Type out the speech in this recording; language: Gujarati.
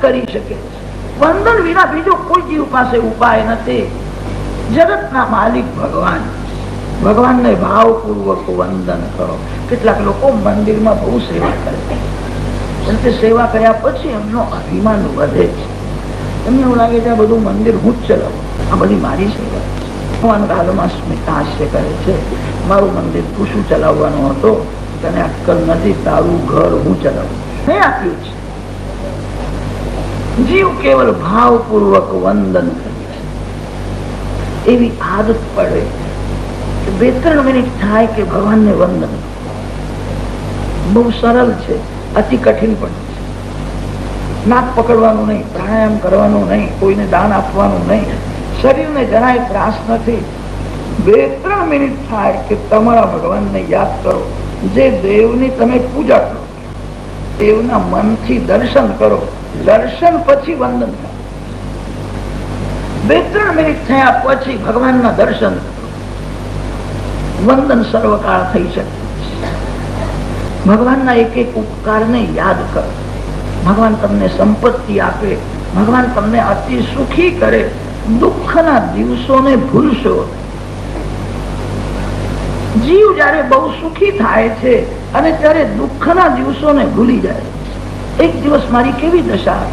કરી શકે. વંદન વિના બીજો કોઈ જીવ પાસે ઉપાય નથી. જગતના માલિક ભગવાન, ભગવાનને ભાવપૂર્વક વંદન કરો. કેટલાક લોકો મંદિરમાં બહુ સેવા કરે છે, પણ તે સેવા કર્યા પછી એમનો અભિમાન વધે છે. એમને એવું લાગે છે આ બધું મંદિર હું જ ચલાવું, આ બધી મારી સેવા. ભગવાન કાલમાં સ્મિતા હાસ્ય કરે છે, મારું મંદિર તું શું ચલાવવાનો હતો, તને અક્કલ નથી, તારું ઘર હું ચલાવું. મેં આપ્યું છે. જીવ કેવલ ભાવપૂર્વક વંદન કરે છે. એવી આદત પડે કે 2-3 મિનિટ થાય કે ભગવાનને વંદન. બહુ સરળ છે, અતિ કઠિન પણ છે. નાક પકડવાનું નહીં, પ્રાણાયામ કરવાનું નહીં, કોઈને દાન આપવાનું નહીં, શરીરને જરાય ત્રાસ નથી. 2-3 મિનિટ થાય કે તમારા ભગવાનને યાદ કરો. જે દેવની તમે પૂજા કરો, દેવના મનથી દર્શન કરો, દર્શન પછી વંદન કરો. 2-3 મિનિટ થયા પછી ભગવાનના દર્શન કરો. વંદન સર્વકાળ થઈ શકે. ભગવાનના એક એક ઉપકારને યાદ કરો. ભગવાન તમને સંપત્તિ આપે, ભગવાન તમને અતિ સુખી કરે. દુઃખના દિવસોને ભૂલશો. જીવ જયારે બહુ સુખી થાય છે અને ત્યારે દુઃખના દિવસોને ભૂલી જાય. એક દિવસ મારી કેવી દશા,